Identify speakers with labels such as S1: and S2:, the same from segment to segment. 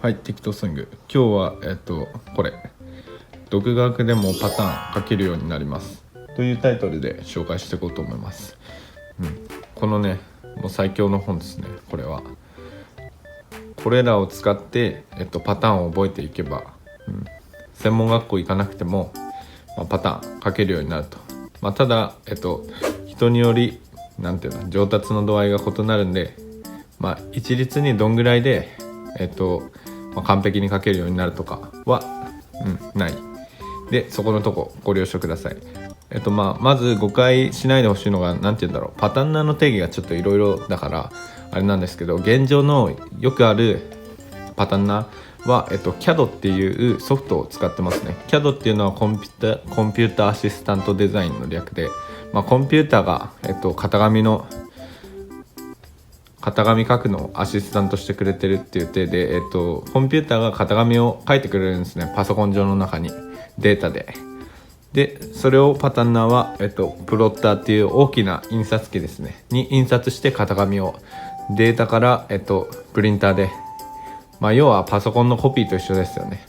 S1: はい、適当スイング。今日はこれ独学でもパターン書けるようになりますというタイトルで紹介していこうと思います。このね、もう最強の本ですね。これらを使って、パターンを覚えていけば、専門学校行かなくても、パターン書けるようになると。ただ、人により上達の度合いが異なるんで、一律にどんぐらいで、完璧に書けるようになるとかは、ないで、そこのとこご了承ください。まず誤解しないでほしいのが、パタンナーの定義がちょっといろいろだからあれなんですけど、現状のよくあるパタンナーは、CAD っていうソフトを使ってますね。CAD っていうのはコンピュータアシスタントデザインの略で、コンピューターが、型紙書くのをアシスタントしてくれてるっていう体で、コンピューターが型紙を書いてくれるんですね。パソコン上の中にデータで、それをパタンナーは、プロッターっていう大きな印刷機ですねに印刷して型紙をデータから、プリンターで、要はパソコンのコピーと一緒ですよね。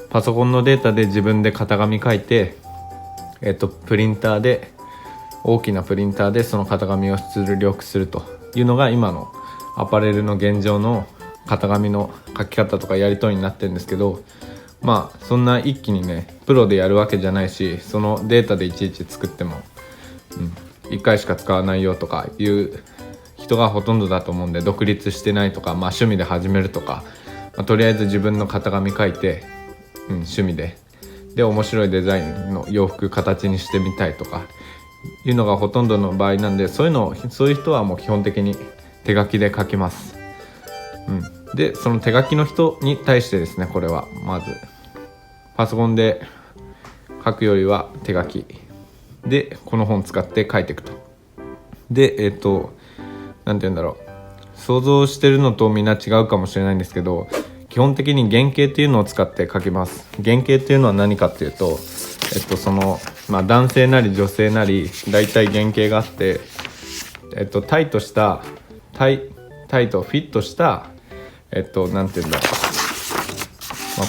S1: パソコンのデータで自分で型紙書いて、プリンターで大きなプリンターでその型紙を出力するというのが今のアパレルの現状の型紙の書き方とかやり取りになってるんですけど、そんな一気にねプロでやるわけじゃないし、そのデータでいちいち作っても、1回しか使わないよとかいう人がほとんどだと思うんで、独立してないとか、趣味で始めるとか、とりあえず自分の型紙書いて、趣味で面白いデザインの洋服形にしてみたいとかいうのがほとんどの場合なんで、そういう人はもう基本的に手書きで書きます。でその手書きの人に対してですね、これはまずパソコンで書くよりは手書きでこの本使って書いていくと。で想像してるのとみんな違うかもしれないんですけど、基本的に原型っていうのを使って書きます。原型っていうのは何かっていうと、男性なり女性なり大体原型があって、タイとフィットした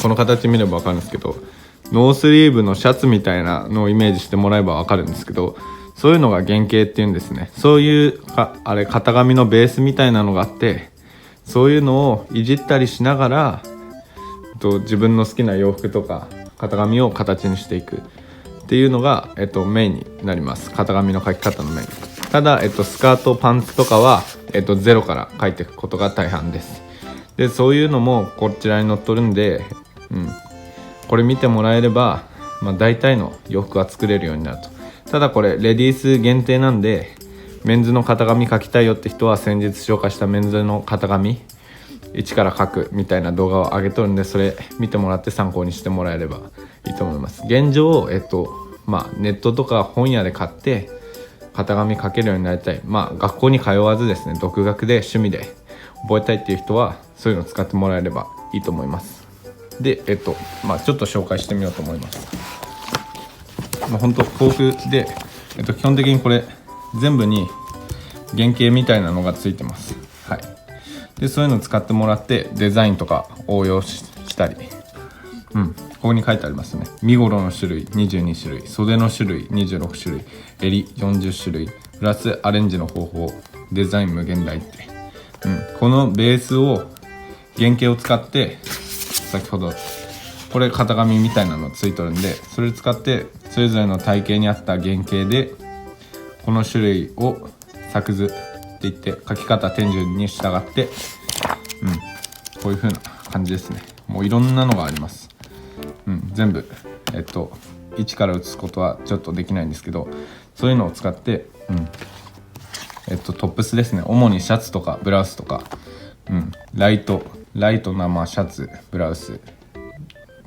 S1: この形見れば分かるんですけど、ノースリーブのシャツみたいなのをイメージしてもらえば分かるんですけど、そういうのが原型っていうんですね。そういう型紙のベースみたいなのがあって、そういうのをいじったりしながら、自分の好きな洋服とか型紙を形にしていくっていうのが、メインになります。型紙の書き方のメイン。ただ、スカートパンツとかは、ゼロから書いていくことが大半です。でそういうのもこちらに載っとるんで、これ見てもらえれば、大体の洋服は作れるようになると。ただこれレディース限定なんで、メンズの型紙書きたいよって人は先日紹介したメンズの型紙一から書くみたいな動画を上げとるんで、それ見てもらって参考にしてもらえればいいと思います。現状、ネットとか本屋で買って型紙書けるようになりたい、学校に通わずですね、独学で趣味で覚えたいっていう人はそういうのを使ってもらえればいいと思います。でちょっと紹介してみようと思います。本当豊富で、基本的にこれ全部に原型みたいなのがついてます。でそういうのを使ってもらってデザインとか応用したり、ここに書いてありますね。身頃の種類22種類、袖の種類26種類、襟40種類、プラスアレンジの方法、デザイン無限大って、このベースを原型を使って、先ほどこれ型紙みたいなのついとるんで、それを使ってそれぞれの体型に合った原型でこの種類を作図って言って、書き方点順に従って、こういう風な感じですね。もういろんなのがあります。全部一から写すことはちょっとできないんですけど、そういうのを使って、トップスですね。主にシャツとかブラウスとか、ライトなシャツ、ブラウス、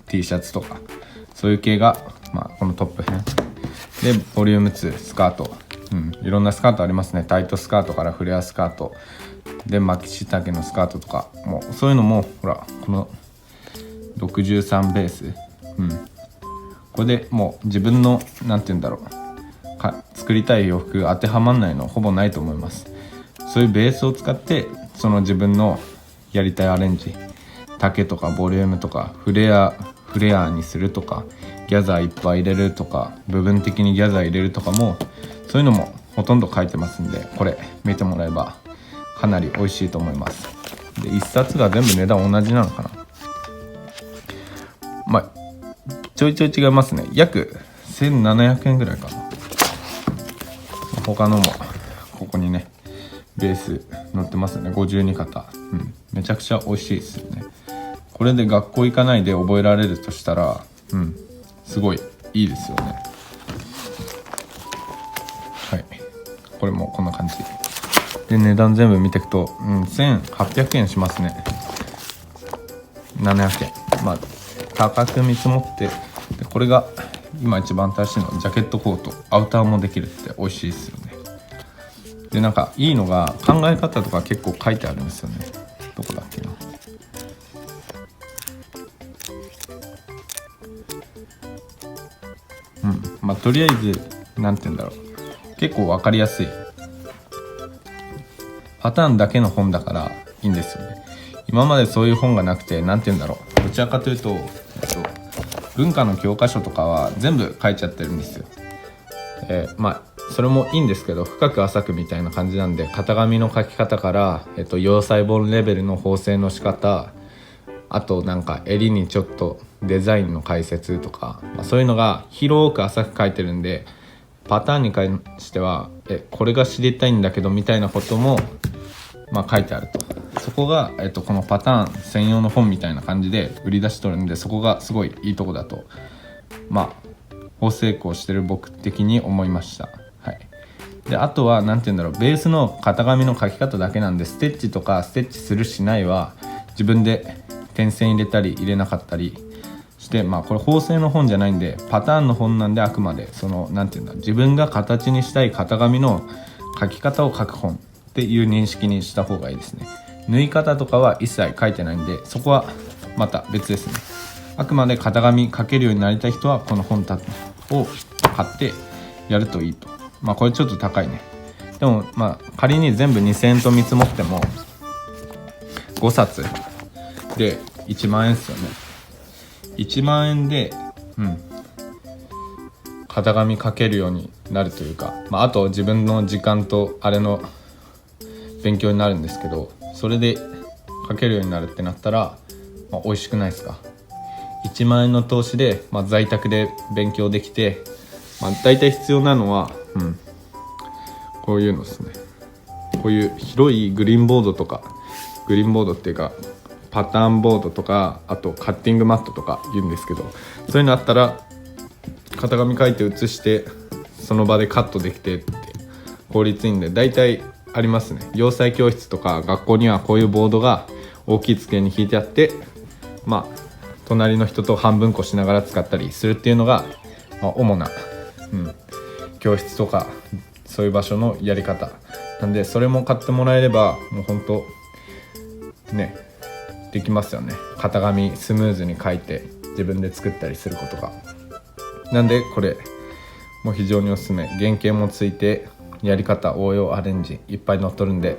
S1: T シャツとかそういう系が、このトップ編で、ボリューム2スカート、いろんなスカートありますね。タイトスカートからフレアスカートで、巻き下丈のスカートとか、もうそういうのもほら、この63ベース、これでもう自分の作りたい洋服当てはまんないのほぼないと思います。そういうベースを使って、その自分のやりたいアレンジ丈とかボリュームとかフレアにするとか、ギャザーいっぱい入れるとか、部分的にギャザー入れるとかも、そういうのもほとんど書いてますんで、これ見てもらえばかなり美味しいと思います。で1冊が全部値段同じなのかな、まあちょいちょい違いますね。約1700円ぐらいかな。他のもここにねベース載ってますね。52型、めちゃくちゃ美味しいですよね。これで学校行かないで覚えられるとしたら、すごいいいですよね。はい、これもこんな感じで、値段全部見ていくと、1800円しますね。700円、高く見積もって、でこれが今一番新しいの、ジャケットコート、アウターもできるって美味しいですよね。でなんかいいのが考え方とか結構書いてあるんですよね。どこだっけな、とりあえずなんて言うんだろう、結構分かりやすいパターンだけの本だからいいんですよね。今までそういう本がなくて、なんて言うんだろう、どちらかというと、文化の教科書とかは全部書いちゃってるんですよ。それもいいんですけど、深く浅くみたいな感じなんで、型紙の書き方から、洋裁本レベルの縫製の仕方、あとなんか襟にちょっとデザインの解説とか、そういうのが広く浅く書いてるんで、パターンに関してはこれが知りたいんだけどみたいなことも書いてあると。そこが、このパターン専用の本みたいな感じで売り出しとるんで、そこがすごいいいとこだと法成功してる僕的に思いました。はい、であとはなんて言うんだろう、ベースの型紙の書き方だけなんで、ステッチとかステッチするしないは自分で点線入れたり入れなかったりして、これ縫製の本じゃないんでパターンの本なんで、あくまでそのなんて言うんだ、自分が形にしたい型紙の書き方を書く本っていう認識にした方がいいですね。縫い方とかは一切書いてないんで、そこはまた別ですね。あくまで型紙書けるようになりたい人はこの本を買ってやるといいと。これちょっと高いね。でも仮に全部2000円と見積もっても5冊で1万円ですよね。1万円で型紙書けるようになるというか、あと自分の時間とあれの勉強になるんですけど、それで書けるようになるってなったら、美味しくないですか。1万円の投資で、在宅で勉強できて、大体必要なのは、こういうのですね。こういう広いグリーンボードとか、グリーンボードっていうかパターンボードとか、あとカッティングマットとか言うんですけど、そういうのあったら型紙書いて写してその場でカットできてって効率いいんで、大体ありますね。洋裁教室とか学校にはこういうボードが大きい机に引いてあって、隣の人と半分こしながら使ったりするっていうのが、主な、教室とかそういう場所のやり方なんで、それも買ってもらえればもう本当ねできますよね。型紙スムーズに書いて自分で作ったりすることが。なんでこれもう非常におすすめ。原型もついてやり方応用アレンジいっぱい載っとるんで、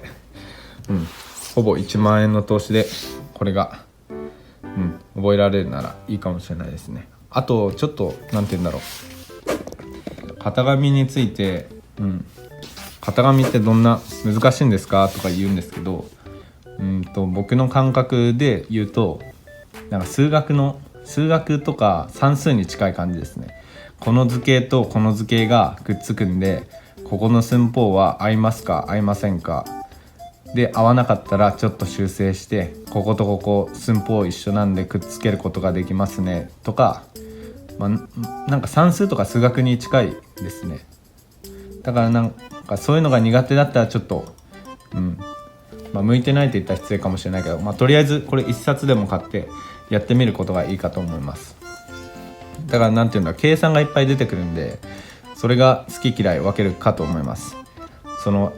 S1: ほぼ1万円の投資でこれが、覚えられるならいいかもしれないですね。あとちょっとなんて言うんだろう、型紙について、型紙ってどんな難しいんですかとか言うんですけど、僕の感覚で言うと、なんか数学とか算数に近い感じですね。この図形とこの図形がくっつくんで、ここの寸法は合いますか合いませんかで、合わなかったらちょっと修正して、こことここ寸法一緒なんでくっつけることができますねとか、なんか算数とか数学に近いですね。だからなんかそういうのが苦手だったらちょっと向いてないと言ったら失礼かもしれないけど、とりあえずこれ1冊でも買ってやってみることがいいかと思います。だからなんていうんだ、計算がいっぱい出てくるんで、それが好き嫌い分けるかと思います。その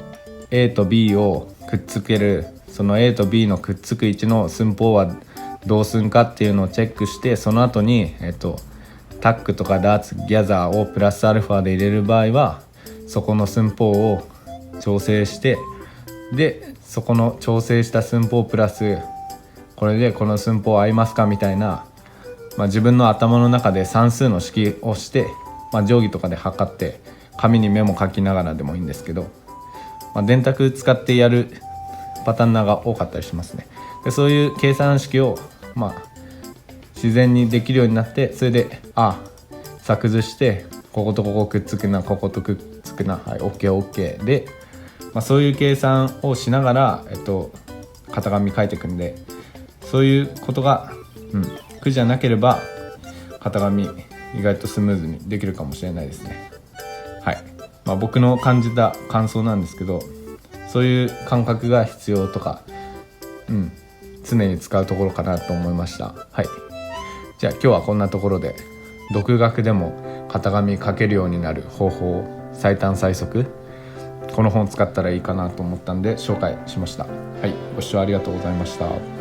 S1: A と B をくっつける、その A と B のくっつく位置の寸法はどうすんかっていうのをチェックして、その後にタックとかダーツ、ギャザーをプラスアルファで入れる場合は、そこの寸法を調整して、でそこの調整した寸法プラスこれでこの寸法合いますかみたいな、自分の頭の中で算数の式をして、定規とかで測って紙にメモ書きながらでもいいんですけど、電卓使ってやるパターンが多かったりしますね。でそういう計算式を自然にできるようになって、それで作図してこことここくっつくな、こことくっつくな、はい OKOK で、そういう計算をしながら、型紙書いていくんで、そういうことが、苦じゃなければ型紙意外とスムーズにできるかもしれないですね。はい、僕の感じた感想なんですけど、そういう感覚が必要とか、常に使うところかなと思いました。はい、じゃあ今日はこんなところで、独学でも型紙書けるようになる方法を最短最速、この本使ったらいいかなと思ったんで紹介しました。はい、ご視聴ありがとうございました。